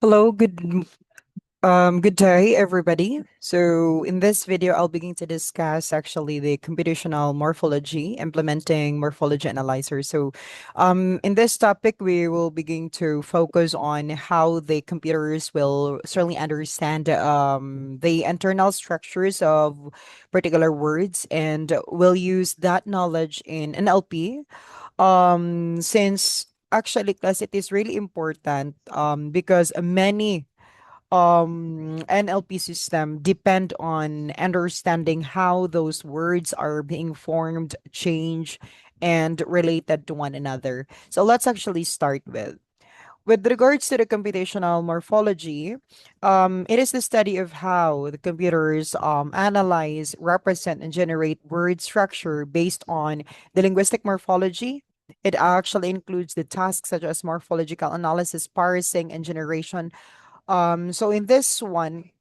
Hello, good day, everybody. So, in this video, I'll begin to discuss actually the computational morphology, implementing morphology analyzer. So, in this topic, we will begin to focus on how the computers will certainly understand the internal structures of particular words, and will use that knowledge in NLP. Since actually, class, it is really important because many NLP system depend on understanding how those words are being formed, changed, and related to one another. So let's actually start with regards to the computational morphology, it is the study of how the computers analyze, represent, and generate word structure based on the linguistic morphology. It actually includes the tasks such as morphological analysis, parsing, and generation. So in this one,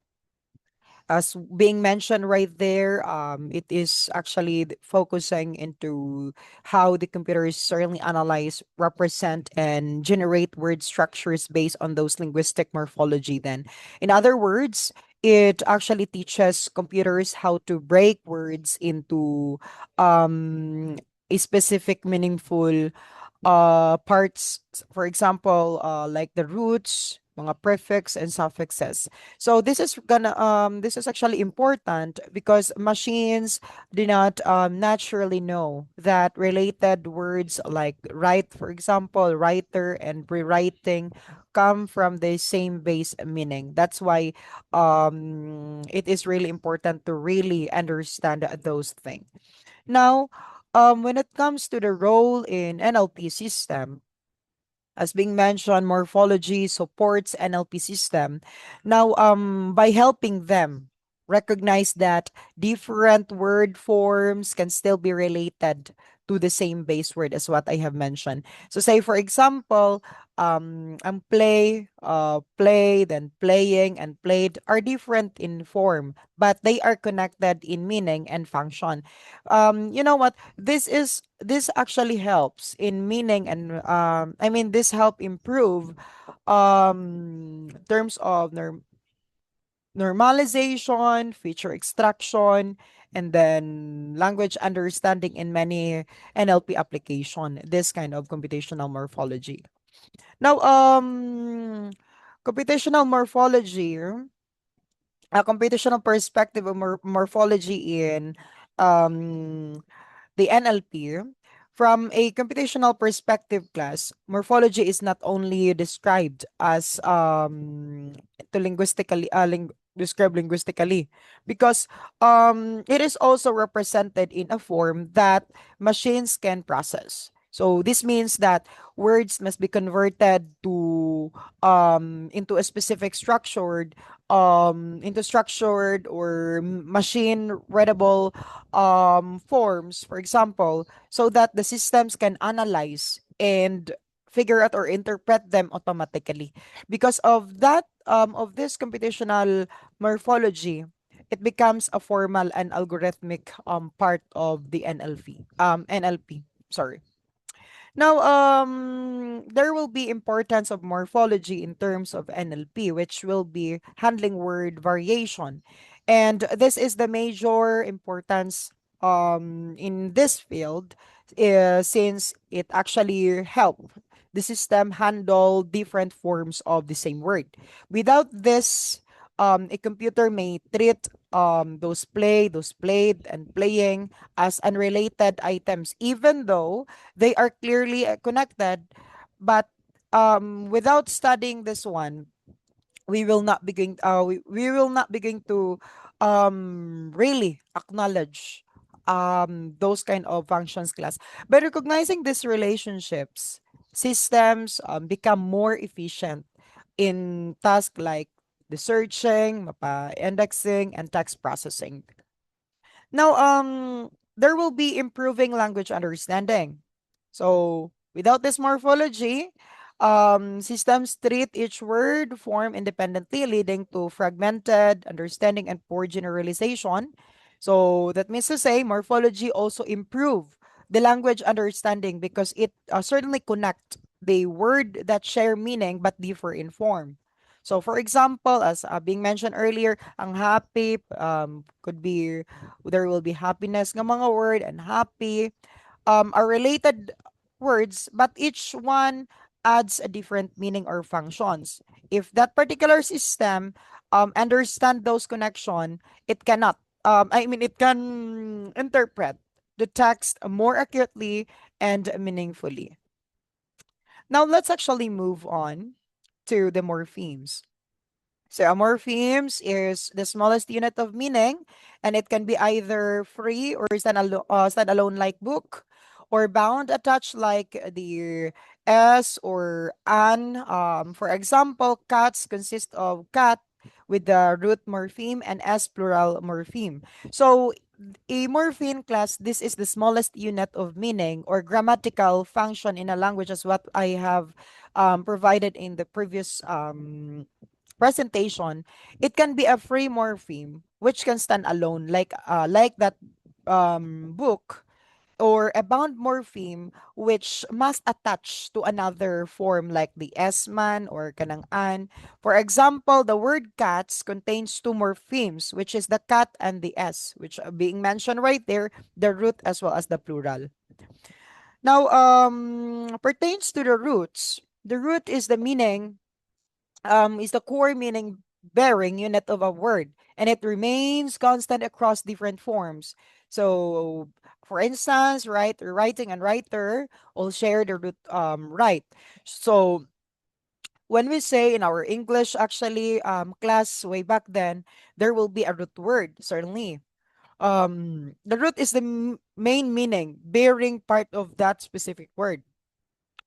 as being mentioned right there, it is actually focusing into how the computers certainly analyze, represent, and generate word structures based on those linguistic morphology. Then, in other words, it actually teaches computers how to break words into um, a specific meaningful parts, for example, like the roots, mga prefix and suffixes. So this is actually important because machines do not naturally know that related words like write, for example, writer and rewriting come from the same base meaning. That's why it is really important to really understand those things. Now, when it comes to the role in NLP system, as being mentioned, morphology supports NLP system. Now, by helping them recognize that different word forms can still be related to the same base word as what I have mentioned. So, say for example, play, then playing, and played are different in form, but they are connected in meaning and function. You know what? This actually helps in meaning and I mean this help improve terms of normalization, feature extraction, and then language understanding in many NLP application, this kind of computational morphology. Now, computational morphology, a computational perspective of morphology in um the NLP, from a computational perspective class, morphology is not only described as to linguistically described linguistically, because it is also represented in a form that machines can process. So this means that words must be converted to into a specific structured into structured or machine readable forms, for example, so that the systems can analyze and figure out or interpret them automatically. Because of this computational morphology, it becomes a formal and algorithmic part of the NLP. Sorry. Now, there will be importance of morphology in terms of NLP, which will be handling word variation. And this is the major importance in this field, since it actually help the system handle different forms of the same word. Without this, a computer may treat those played and playing as unrelated items, even though they are clearly connected. But without studying this one, we will not begin to really acknowledge those kind of functions class. By recognizing these relationships, systems become more efficient in tasks like the searching, mapa indexing, and text processing. Now, there will be improving language understanding. So, without this morphology, systems treat each word form independently, leading to fragmented understanding and poor generalization. So, that means to say, morphology also improve the language understanding because it certainly connect the word that share meaning but differ in form. So for example, as being mentioned earlier, ang happy could be there will be happiness nga mga word and happy are related words, but each one adds a different meaning or functions. If that particular system understand those connection, it cannot. It can interpret the text more accurately and meaningfully. Now let's actually move on to the morphemes. So a morphemes is the smallest unit of meaning, and it can be either free or standalone like book, or bound attached like the s or an. For example, cats consist of cat with the root morpheme and s plural morpheme. So a morpheme class, this is the smallest unit of meaning or grammatical function in a language, as what I have provided in the previous presentation. It can be a free morpheme which can stand alone, like that book, or a bound morpheme which must attach to another form like the S-man or kanang an. For example, the word cats contains two morphemes, which is the cat and the S, which are being mentioned right there, the root as well as the plural. Now, pertains to the roots. The root is the meaning is the core meaning bearing unit of a word, and it remains constant across different forms. So for instance, writing and writer all share the root right. So when we say in our English actually class way back then, there will be a root word, certainly. The root is the main meaning bearing part of that specific word.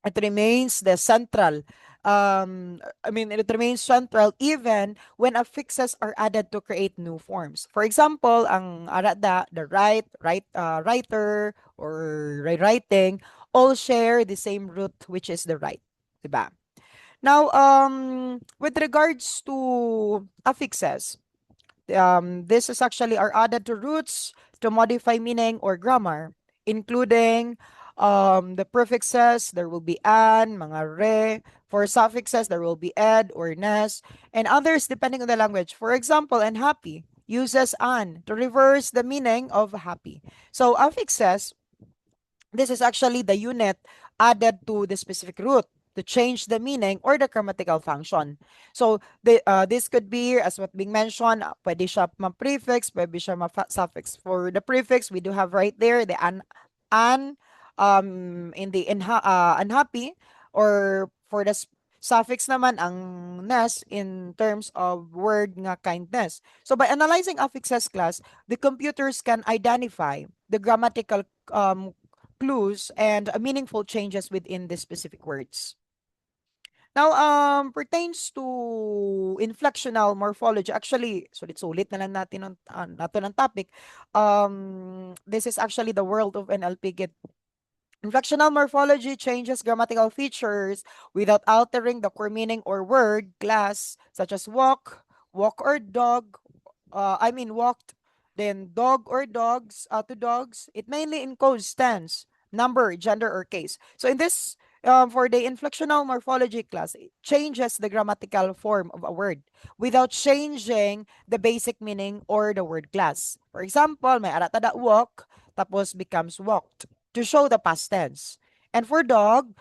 It remains the central. It remains central even when affixes are added to create new forms. For example, ang arada, the writer, or writing, all share the same root, which is the right. Diba? Now, with regards to affixes, this is actually are added to roots to modify meaning or grammar, including the prefixes, there will be an, mga re. For suffixes, there will be ed or nes, and others depending on the language. For example, unhappy uses an to reverse the meaning of happy. So affixes, this is actually the unit added to the specific root to change the meaning or the grammatical function. So this could be, as what being mentioned, pwede siya ma-prefix, pwede siya ma-suffix. For the prefix, we do have right there the an in the unhappy, or for the suffix naman ang ness in terms of word nga kindness. So by analyzing affixes class, the computers can identify the grammatical clues and meaningful changes within the specific words. Now, pertains to inflectional morphology. Actually, sulit-sulit na lang natin nato ng topic. This is actually the world of NLP. Inflectional morphology changes grammatical features without altering the core meaning or word class, such as walk, walk or dog, walked, then dog or dogs, to dogs. It mainly encodes tense, number, gender, or case. So in this, for the inflectional morphology class, it changes the grammatical form of a word without changing the basic meaning or the word class. For example, may aratada walk, tapos becomes walked to show the past tense. And for dog,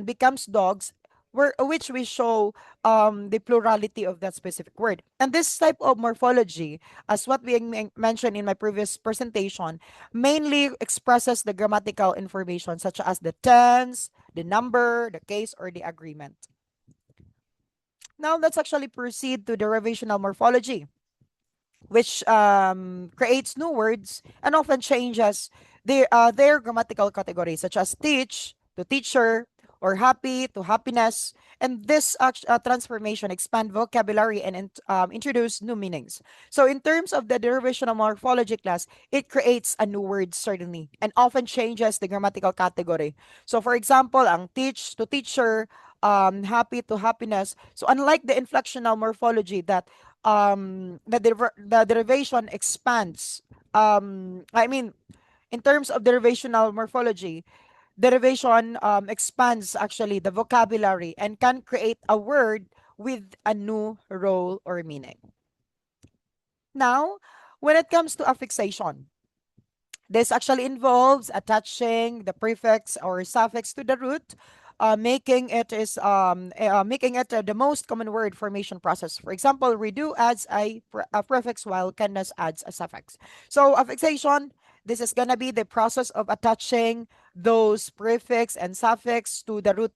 becomes dogs, which we show the plurality of that specific word. And this type of morphology, as what we mentioned in my previous presentation, mainly expresses the grammatical information such as the tense, the number, the case, or the agreement. Now let's actually proceed to derivational morphology, which creates new words and often changes their grammatical categories, such as teach to teacher, or happy to happiness. And this transformation expand vocabulary and introduce new meanings. So in terms of the derivational morphology class, it creates a new word certainly and often changes the grammatical category. So for example, ang teach to teacher, happy to happiness. So unlike the inflectional morphology that the derivation expands, in terms of derivational morphology, derivation expands actually the vocabulary and can create a word with a new role or meaning. Now, when it comes to affixation, this actually involves attaching the prefix or suffix to the root, making it the most common word formation process. For example, redo adds a prefix while kindness adds a suffix. So affixation, this is gonna be the process of attaching those prefix and suffix to the root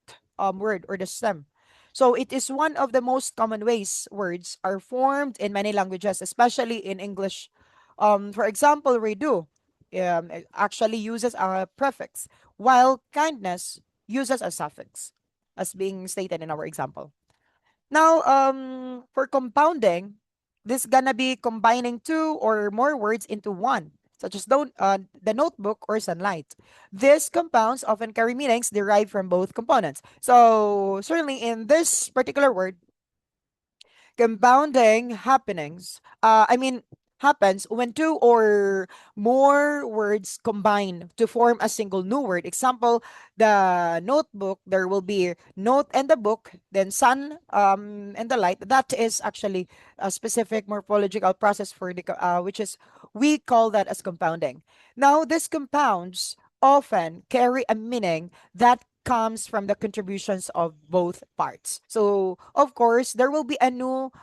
word or the stem. So it is one of the most common ways words are formed in many languages, especially in English. For example, redo it actually uses a prefix, while kindness uses a suffix, as being stated in our example. Now, for compounding, this gonna be combining two or more words into one, such as the notebook or sunlight. These compounds often carry meanings derived from both components. So, certainly in this particular word, compounding happens when two or more words combine to form a single new word. Example, the notebook, there will be note and the book, then sun and the light. That is actually a specific morphological process for which is we call that as compounding. Now, these compounds often carry a meaning that comes from the contributions of both parts. So, of course, there will be a new,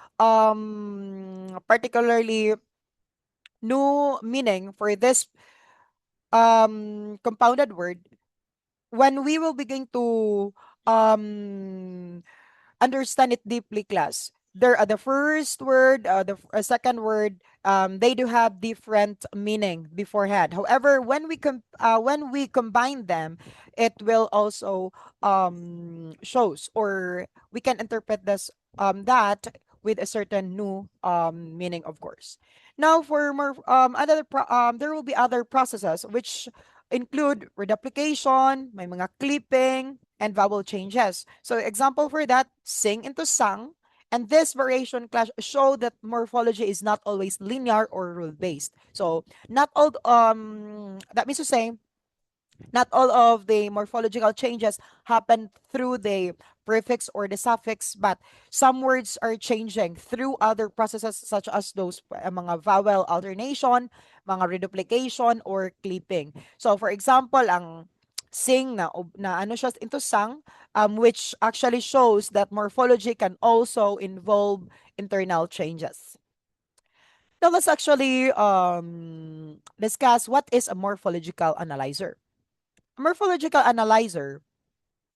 particularly new meaning for this compounded word when we will begin to um understand it deeply, class. There are the first word, the second word, they do have different meaning beforehand. However, when we combine them, it will also shows, or we can interpret this that with a certain new meaning, of course. Now, for more there will be other processes which include reduplication, may mga clipping, and vowel changes. So example for that, sing into sang. And this variation clash show that morphology is not always linear or rule based. So not all that means to say not all of the morphological changes happen through the prefix or the suffix, but some words are changing through other processes such as those mga vowel alternation, mga reduplication, or clipping. So for example, ang sing na ano siya into sang, which actually shows that morphology can also involve internal changes. Now let's actually discuss what is a morphological analyzer. Morphological analyzer,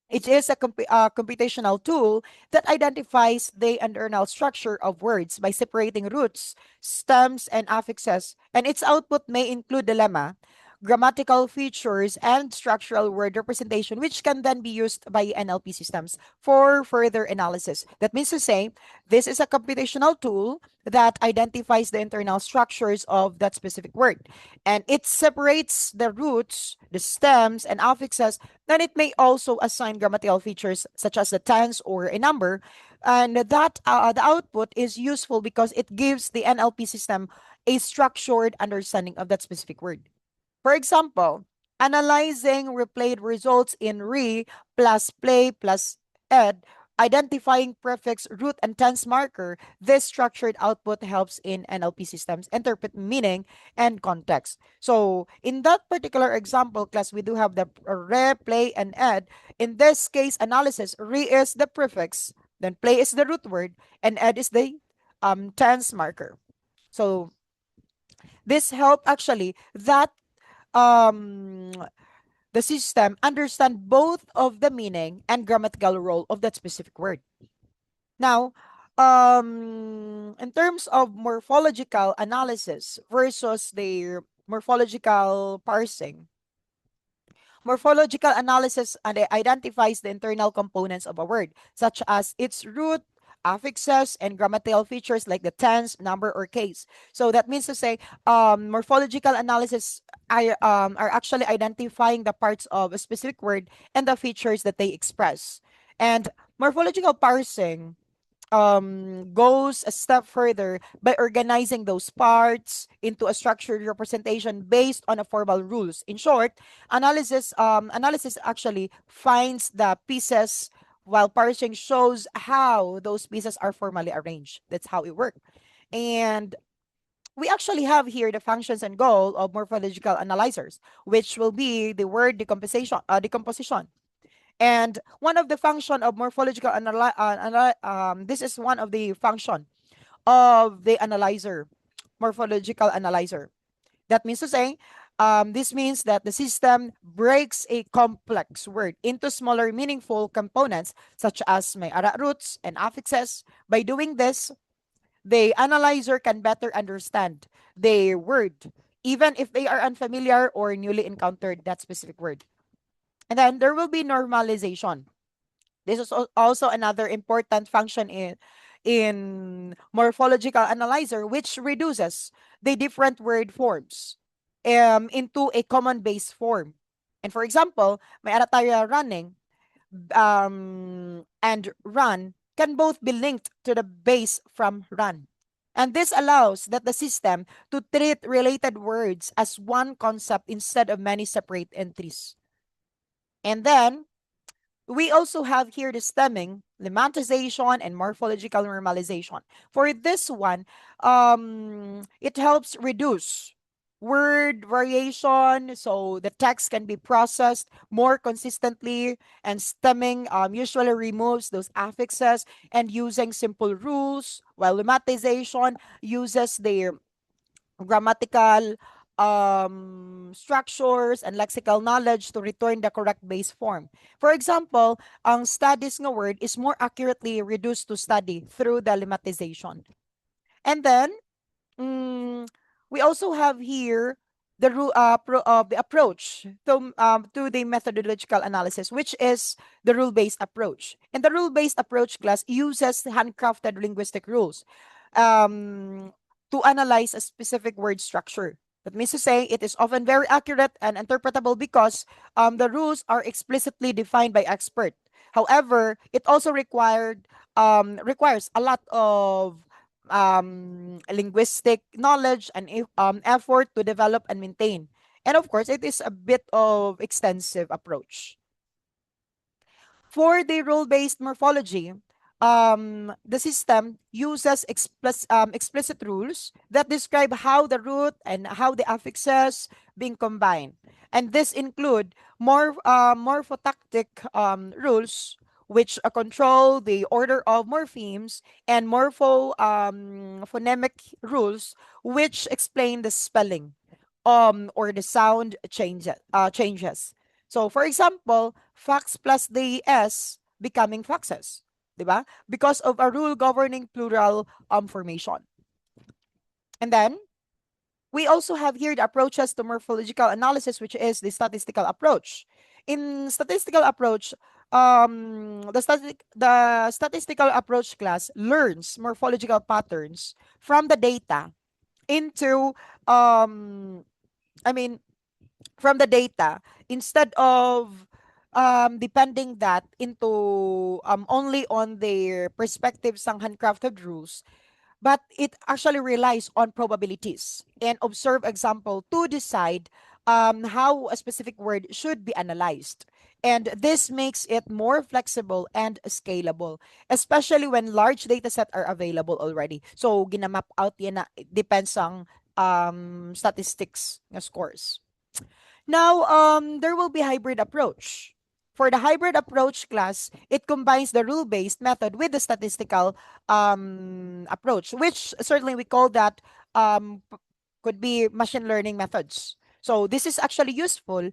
it is a computational tool that identifies the internal structure of words by separating roots, stems, and affixes, and its output may include the lemma, grammatical features, and structural word representation, which can then be used by NLP systems for further analysis. That means to say, this is a computational tool that identifies the internal structures of that specific word, and it separates the roots, the stems, and affixes. Then it may also assign grammatical features such as the tense or a number. And that the output is useful because it gives the NLP system a structured understanding of that specific word. For example, analyzing replayed results in re plus play plus ed, identifying prefix, root, and tense marker, this structured output helps in NLP systems interpret meaning and context. So, in that particular example, class, we do have the re, play, and ed. In this case analysis, re is the prefix, then play is the root word, and ed is the tense marker. So, this help actually that um the system understand both of the meaning and grammatical role of that specific word. Now, in terms of morphological analysis versus the morphological parsing, morphological analysis identifies the internal components of a word, such as its root, affixes, and grammatical features like the tense, number, or case. So that means to say, morphological analysis are actually identifying the parts of a specific word and the features that they express. And morphological parsing goes a step further by organizing those parts into a structured representation based on a formal rules. In short, analysis actually finds the pieces while parsing shows how those pieces are formally arranged. That's how it works. And we actually have here the functions and goal of morphological analyzers, which will be the word decomposition. And one of the function of morphological this is one of the function of the analyzer, morphological analyzer. That means to say, this means that the system breaks a complex word into smaller, meaningful components, such as may ara roots and affixes. By doing this, the analyzer can better understand the word, even if they are unfamiliar or newly encountered that specific word. And then there will be normalization. This is also another important function in morphological analyzer, which reduces the different word forms into a common base form. And for example, may ara tayo running and run can both be linked to the base from run. And this allows that the system to treat related words as one concept instead of many separate entries. And then we also have here the stemming, lemmatization, and morphological normalization. For this one, it helps reduce word variation so the text can be processed more consistently, and stemming usually removes those affixes and using simple rules, while lemmatization uses the grammatical structures and lexical knowledge to return the correct base form. For example, ang studies nga word is more accurately reduced to study through the lemmatization. And then, mm, we also have here the the approach to the methodological analysis, which is the rule-based approach. And the rule-based approach class uses handcrafted linguistic rules um, to analyze a specific word structure. That means to say it is often very accurate and interpretable because the rules are explicitly defined by expert. However, it also requires a lot of linguistic knowledge and effort to develop and maintain. And of course, it is a bit of extensive approach. For the rule-based morphology, the system uses explicit rules that describe how the root and how the affixes being combined. And this include morphotactic rules, which control the order of morphemes, and phonemic rules, which explain the spelling or the sound changes. So, for example, fax plus the S becoming faxes, di ba? Because of a rule governing plural formation. And then, we also have here the approaches to morphological analysis, which is the statistical approach. In statistical approach, the statistical approach class learns morphological patterns from the data into I mean from the data, instead of depending that into only on their perspectives ng handcrafted rules, but it actually relies on probabilities and observe example to decide how a specific word should be analyzed. And this makes it more flexible and scalable, especially when large data set are available already. So, ginamap out yan na, depends on statistics nga scores. Now, there will be hybrid approach. For the hybrid approach class, it combines the rule-based method with the statistical approach, which certainly we call that could be machine learning methods. So this is actually useful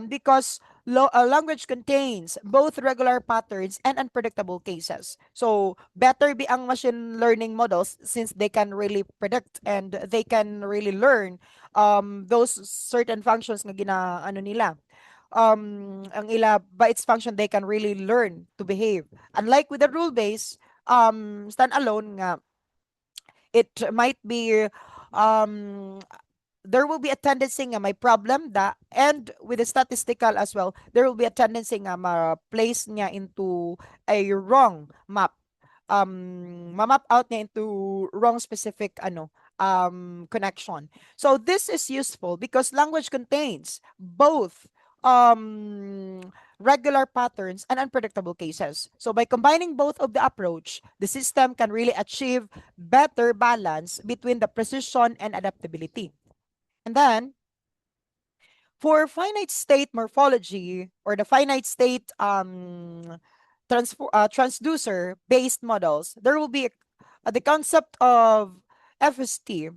because language contains both regular patterns and unpredictable cases. So better be ang machine learning models since they can really predict and they can really learn those certain functions nga ano nila. Ang ila by its function they can really learn to behave. Unlike with the rule base standalone nga, it might be um there will be a tendency nga may problem da, and with the statistical as well there will be a tendency nga ma-place niya into a wrong map, ma-map out niya into wrong specific connection. So this is useful because language contains both um regular patterns, and unpredictable cases. So by combining both of the approach, the system can really achieve better balance between the precision and adaptability. And then for finite state morphology or the finite state transducer based models, there will be the concept of FST.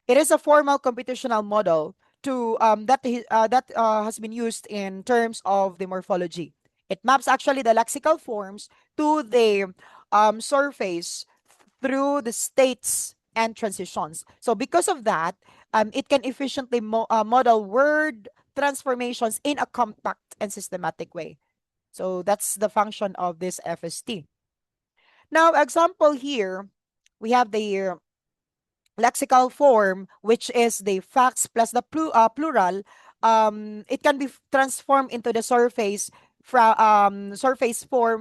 It is a formal computational model to that has been used in terms of the morphology. It maps actually the lexical forms to the surface through the states and transitions. So because of that, it can efficiently model word transformations in a compact and systematic way. So that's the function of this FST. Now, example here, we have the lexical form, which is the facts plus the plural. It can be transformed into the surface form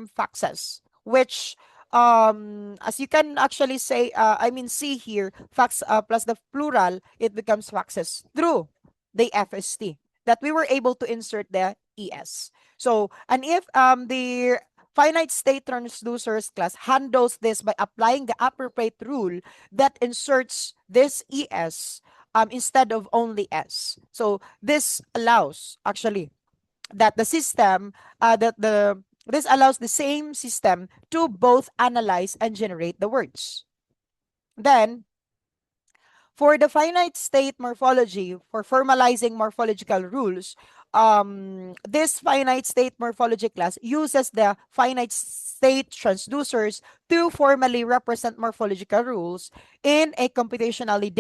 faxes, which as you can actually say, I mean see here, facts plus the plural, it becomes faxes through the FST that we were able to insert the ES. So, and if the finite state transducers class handles this by applying the appropriate rule that inserts this ES instead of only S. So this allows actually that the system that the this allows the same system to both analyze and generate the words. Then for the finite state morphology, for formalizing morphological rules, this finite state morphology class uses the finite state transducers to formally represent morphological rules in a computationally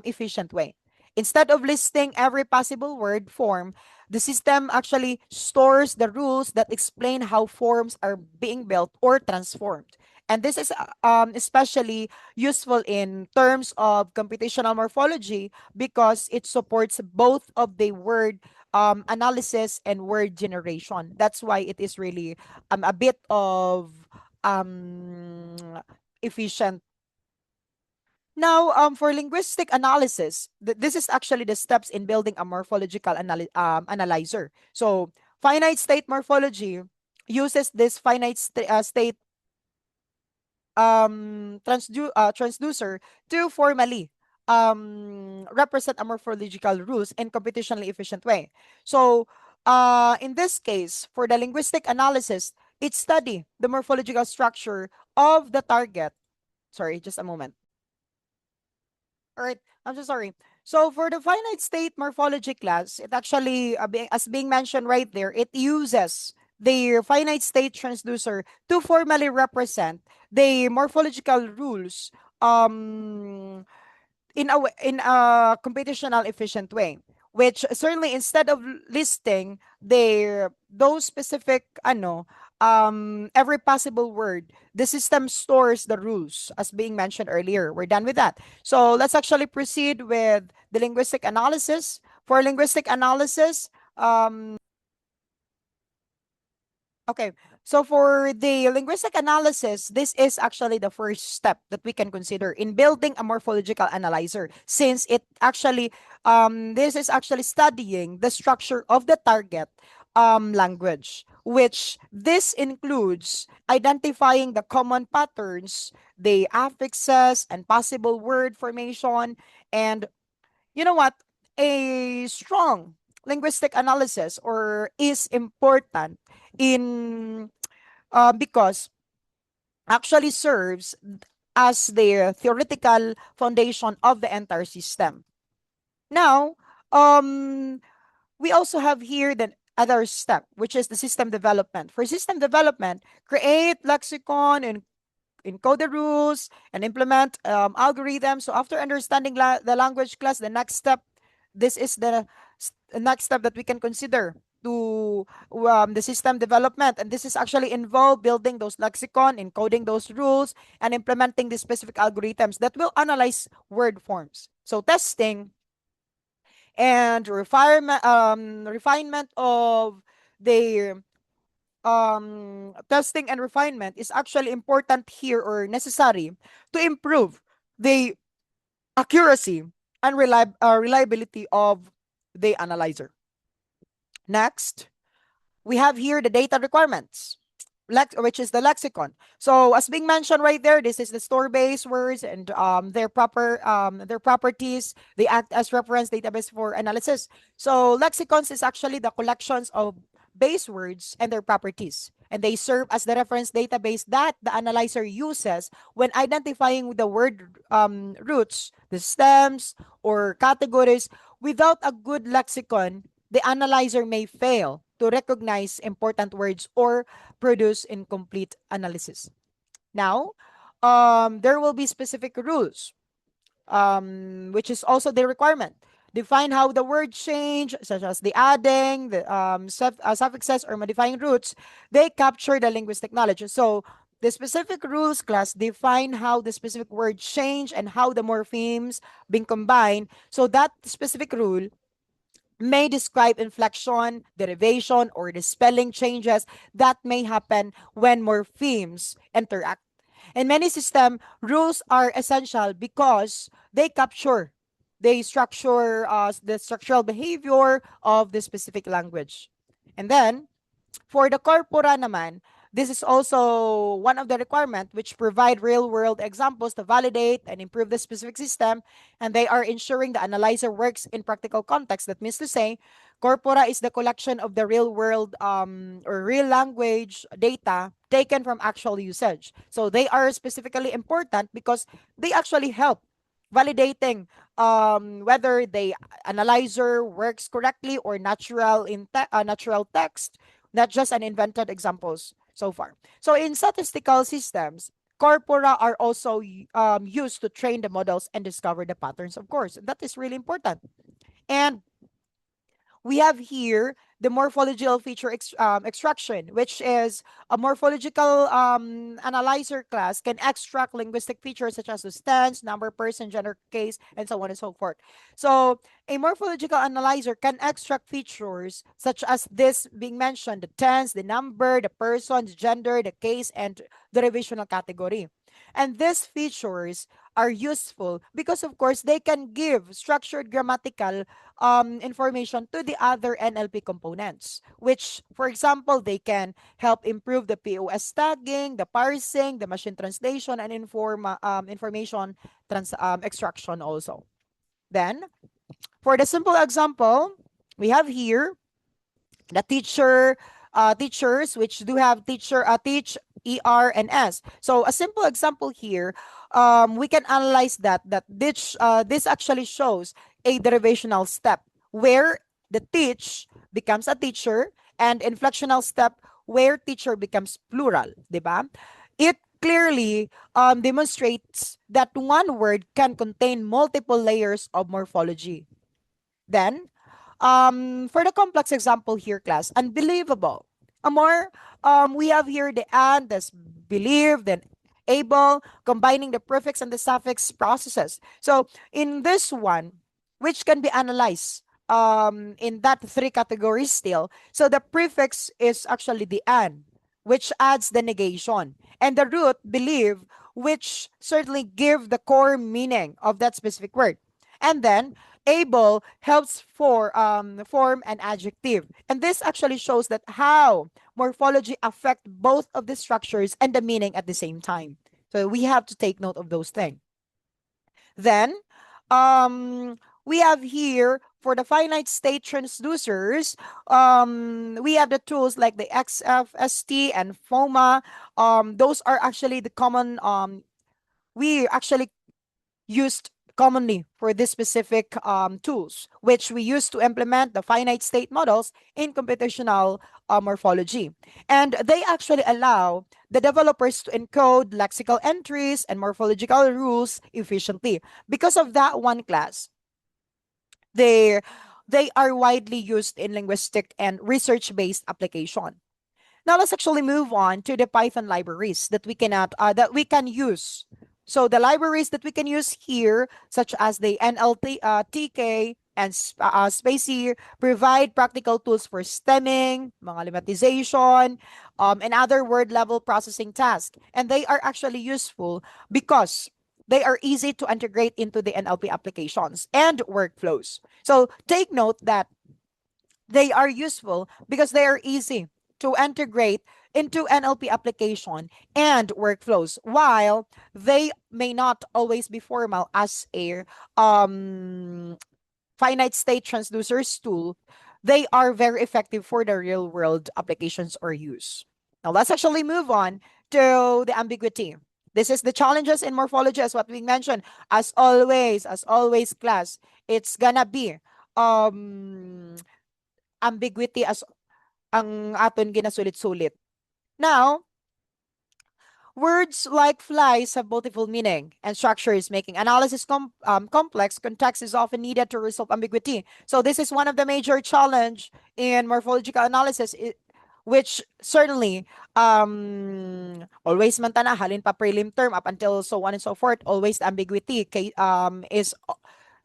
efficient way. Instead of listing every possible word form, the system actually stores the rules that explain how forms are being built or transformed. And this is especially useful in terms of computational morphology because it supports both of the word analysis and word generation. That's why it is really a bit of um, efficient. Now, for linguistic analysis, this is actually the steps in building a morphological analyzer. So, finite state morphology uses this finite state transducer to formally represent a morphological rules in computationally efficient way. So, in this case, for the linguistic analysis, it study the morphological structure of the target. Sorry, just a moment. All right, I'm so sorry. So for the finite state morphology class, it actually, as being mentioned right there, it uses the finite state transducer to formally represent the morphological rules in a computational efficient way, which certainly instead of listing their those specific every possible word, the system stores the rules as being mentioned earlier. We're done with that. So let's actually proceed with the linguistic analysis. For linguistic analysis, okay. So for the linguistic analysis, this is actually the first step that we can consider in building a morphological analyzer, since it actually this is actually studying the structure of the target language, which this includes identifying the common patterns, the affixes and possible word formation, and you know what? A strong linguistic analysis or is important in because actually serves as the theoretical foundation of the entire system. Now, we also have here the other step, which is the system development. For system development, create lexicon and encode the rules and implement algorithms. So after understanding the language class, the next step, this is the next step that we can consider to the system development. And this is actually involved building those lexicon, encoding those rules, and implementing the specific algorithms that will analyze word forms. So testing and refinement of the testing and refinement is actually important here or necessary to improve the accuracy and reliability of the analyzer. Next, we have here the data requirements, which is the lexicon. So as being mentioned right there, this is the store-based words and their properties. They act as reference database for analysis. So lexicons is actually the collections of base words and their properties. And they serve as the reference database that the analyzer uses when identifying the word roots, the stems, or categories. Without a good lexicon, the analyzer may fail to recognize important words or produce incomplete analysis. Now, there will be specific rules, which is also the requirement. Define how the word change, such as the adding, the suffixes, or modifying roots, they capture the linguistic knowledge. So, the specific rules class define how the specific word change and how the morphemes being combined. So that specific rule may describe inflection, derivation, or the spelling changes that may happen when morphemes interact. In many systems, rules are essential because they structure the structural behavior of the specific language. And then, for the corpora naman, this is also one of the requirements which provide real-world examples to validate and improve the specific system, and they are ensuring the analyzer works in practical context. That means to say, corpora is the collection of the real-world or real language data taken from actual usage. So they are specifically important because they actually help validating whether the analyzer works correctly or natural text, not just an invented examples so far. So in statistical systems, corpora are also used to train the models and discover the patterns, of course. That is really important. And we have here the morphological feature extraction, which is a morphological analyzer class can extract linguistic features such as the stance, number, person, gender, case, and so on and so forth. So a morphological analyzer can extract features such as this being mentioned, the tense, the number, the person, the gender, the case, and the revisional category. And these features are useful because, of course, they can give structured grammatical information to the other NLP components, which, for example, they can help improve the POS tagging, the parsing, the machine translation, and information extraction also. Then, for the simple example, we have here the teachers, which do have teach, and s. So a simple example here, we can analyze this actually shows a derivational step where the teach becomes a teacher, and inflectional step where teacher becomes plural, diba? It clearly demonstrates that one word can contain multiple layers of morphology. Then, for the complex example here, class, unbelievable. More, we have here the and, that's believe, then able, combining the prefix and the suffix processes. So in this one, which can be analyzed in that three categories still. So the prefix is actually the and, which adds the negation, and the root believe, which certainly give the core meaning of that specific word. And then able helps form an adjective. And this actually shows that how morphology affect both of the structures and the meaning at the same time. So we have to take note of those things. Then we have here for the finite state transducers, we have the tools like the XFST and FOMA. Those are actually the common we actually used commonly for this specific tools, which we use to implement the finite state models in computational morphology. And they actually allow the developers to encode lexical entries and morphological rules efficiently. Because of that one class, they they are widely used in linguistic and research-based application. Now let's actually move on to the Python libraries that we can use. So the libraries that we can use here, such as the NLT, TK, and Spacie, provide practical tools for stemming, mga lemmatization, and other word level processing tasks. And they are actually useful because they are easy to integrate into the NLP applications and workflows. So take note that They are useful because they are easy to integrate into NLP application and workflows, while they may not always be formal as a um, finite state transducers tool. They are very effective for the real world applications or use. Now let's actually move on to the ambiguity. This is the challenges in morphology as what we mentioned. As always, class, it's gonna be um ambiguity as ang aton ginasulit-sulit. Now, words like flies have multiple meaning and structures, making analysis complex. Context is often needed to resolve ambiguity. So this is one of the major challenge in morphological analysis, which certainly always man tana halin pa prelim term up until so on and so forth. Always ambiguity is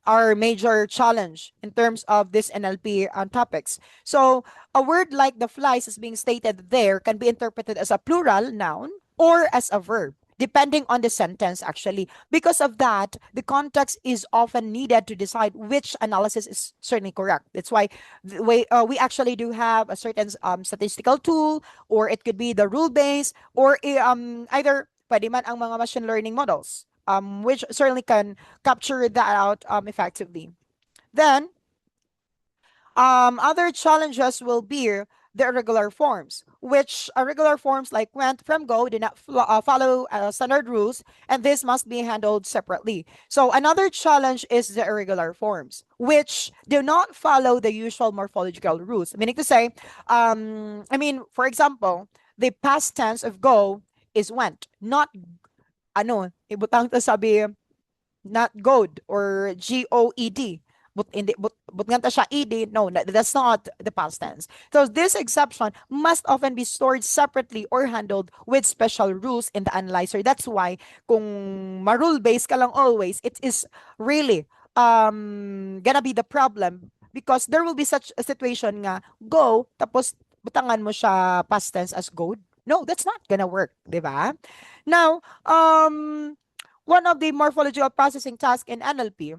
our major challenge in terms of this NLP topics. So a word like the flies is being stated there can be interpreted as a plural noun or as a verb, depending on the sentence actually. Because of that, the context is often needed to decide which analysis is certainly correct. That's why we actually do have a certain statistical tool, or it could be the rule base, or either pwede man ang mga machine learning models, which certainly can capture that out effectively. Then, other challenges will be the irregular forms, which irregular forms like went from go do not follow standard rules, and this must be handled separately. So another challenge is the irregular forms, which do not follow the usual morphological rules. Meaning to say, for example, the past tense of go is went, not ibutang to sabi not goad or GOED. But in the but nga ta siya ED, no, that's not the past tense. So this exception must often be stored separately or handled with special rules in the analyzer. That's why kung ma-rule based ka lang always, it is really gonna be the problem, because there will be such a situation nga go tapos butangan mo siya past tense as goad. No, that's not gonna work, di ba? Now, one of the morphological processing tasks in NLP.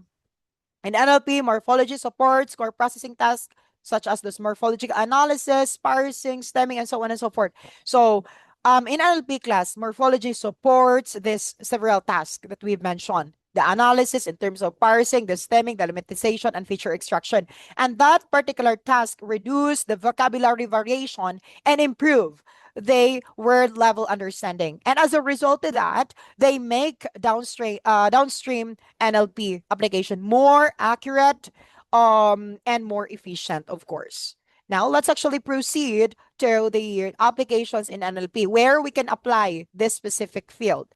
In NLP, morphology supports core processing tasks such as this morphological analysis, parsing, stemming, and so on and so forth. So, in NLP class, morphology supports this several tasks that we've mentioned. The analysis in terms of parsing, the stemming, the lemmatization, and feature extraction. And that particular task reduce the vocabulary variation and improve the word level understanding. And as a result of that, they make downstream NLP application more accurate and more efficient, of course. Now, let's actually proceed to the applications in NLP where we can apply this specific field.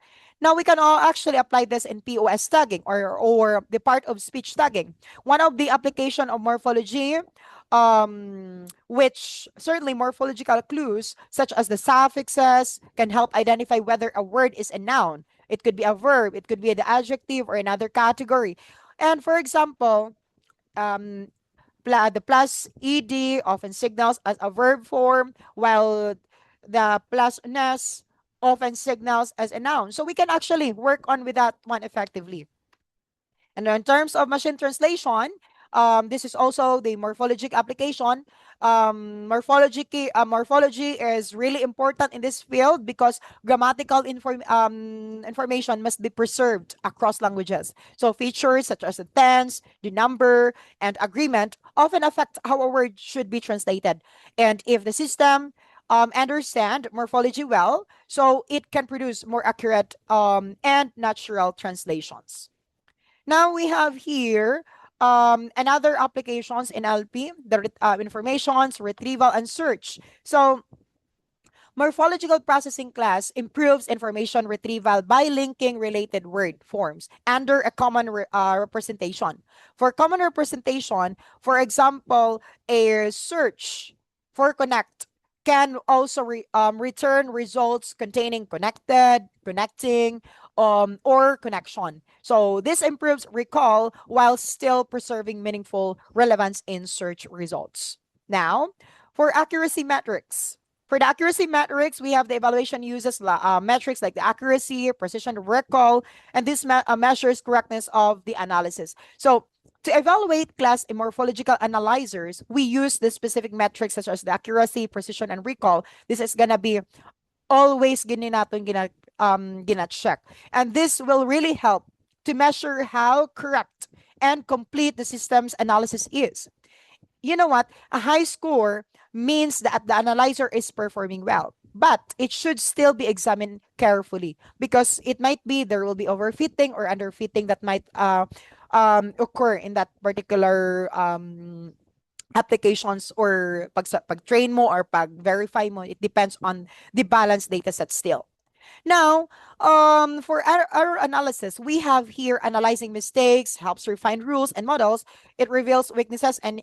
Now, we can all actually apply this in POS tagging, or the part of speech tagging. One of the application of morphology, which certainly morphological clues such as the suffixes can help identify whether a word is a noun. It could be a verb, it could be the adjective or another category. And for example, the plus ed often signals as a verb form, while the plus ness often signals as a noun. So we can actually work on with that one effectively. And in terms of machine translation, this is also the morphologic application. Morphology is really important in this field because grammatical information must be preserved across languages. So features such as the tense, the number, and agreement often affect how a word should be translated. And if the system understand morphology well, so it can produce more accurate and natural translations. Now we have here another applications in LP, the informations, retrieval, and search. So morphological processing class improves information retrieval by linking related word forms under a common representation. For common representation, for example, a search for connect can also return results containing connected, connecting, or connection. So this improves recall while still preserving meaningful relevance in search results. Now, for accuracy metrics. For the accuracy metrics, we have the evaluation uses metrics like the accuracy, precision, recall, and this measures correctness of the analysis. So To evaluate class in morphological analyzers, we use the specific metrics such as the accuracy, precision, and recall. This is gonna be always gina check. And this will really help to measure how correct and complete the system's analysis is. You know what? A high score means that the analyzer is performing well, but it should still be examined carefully because it might be there will be overfitting or underfitting that might occur in that particular applications, or pag train mo or pag verify mo. It depends on the balanced data set still. Now, for error analysis, we have here analyzing mistakes, helps refine rules and models. It reveals weaknesses and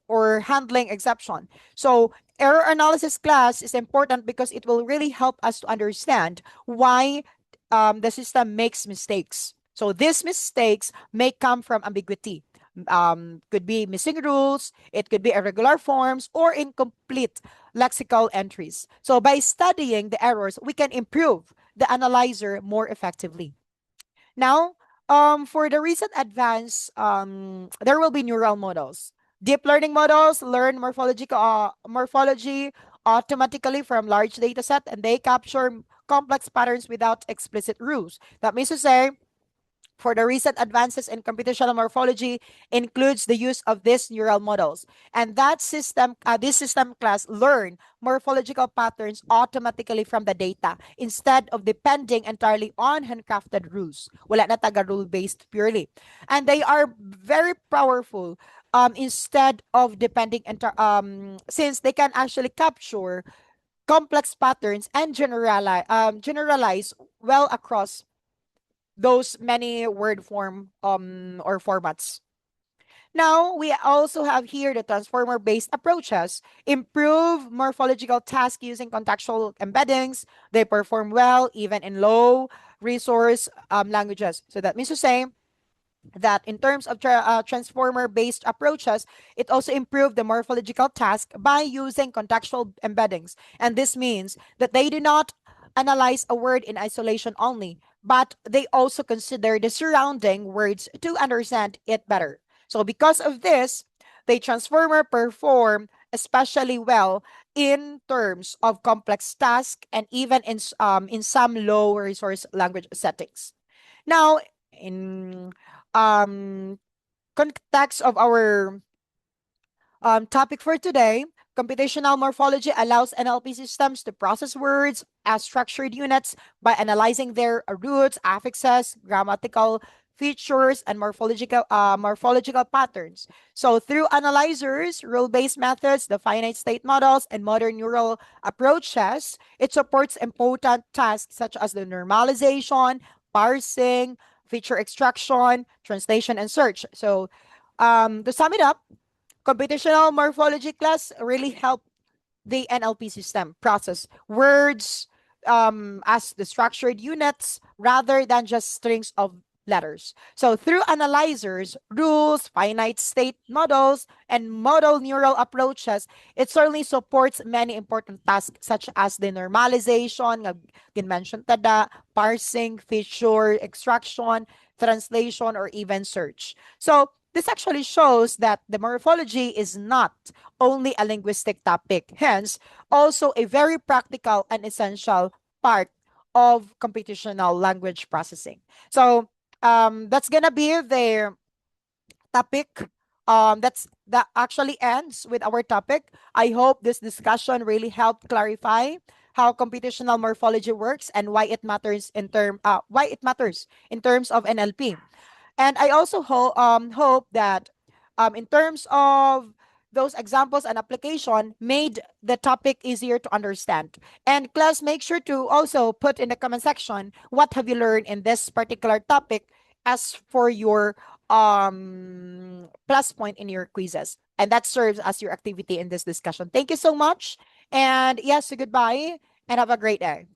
or handling exception. So error analysis class is important because it will really help us to understand why the system makes mistakes. So these mistakes may come from ambiguity. Could be missing rules, it could be irregular forms, or incomplete lexical entries. So by studying the errors, we can improve the analyzer more effectively. Now, for the recent advance, there will be neural models. Deep learning models learn morphology automatically from large data set, and they capture complex patterns without explicit rules. That means to say, for the recent advances in computational morphology includes the use of these neural models, and this system class learn morphological patterns automatically from the data instead of depending entirely on handcrafted rules. Wala na taga rule based purely, and they are very powerful. Instead of depending since they can actually capture complex patterns and generalize well across those many word form or formats. Now, we also have here the transformer based approaches, improve morphological tasks using contextual embeddings. They perform well even in low resource languages. So that means to say that in terms of transformer based approaches, it also improved the morphological task by using contextual embeddings. And this means that they do not analyze a word in isolation only, but they also consider the surrounding words to understand it better. So because of this, the transformer perform especially well in terms of complex tasks and even in some low resource language settings. Now, in um context of our topic for today, computational morphology allows NLP systems to process words as structured units by analyzing their roots, affixes, grammatical features, and morphological patterns. So through analyzers, rule-based methods, the finite state models, and modern neural approaches, it supports important tasks such as the normalization, parsing, feature extraction, translation, and search. So to sum it up, computational morphology class really help the NLP system process words as the structured units rather than just strings of letters. So through analyzers, rules, finite state models, and model neural approaches, it certainly supports many important tasks such as the normalization, mentioned tada, parsing, feature extraction, translation, or even search. So this actually shows that the morphology is not only a linguistic topic, hence, also a very practical and essential part of computational language processing. So that's gonna be the topic. That actually ends with our topic. I hope this discussion really helped clarify how computational morphology works and why it matters in terms of NLP. And I also hope that in terms of those examples and application made the topic easier to understand. And class, make sure to also put in the comment section what have you learned in this particular topic as for your plus point in your quizzes. And that serves as your activity in this discussion. Thank you so much. And yes, goodbye and have a great day.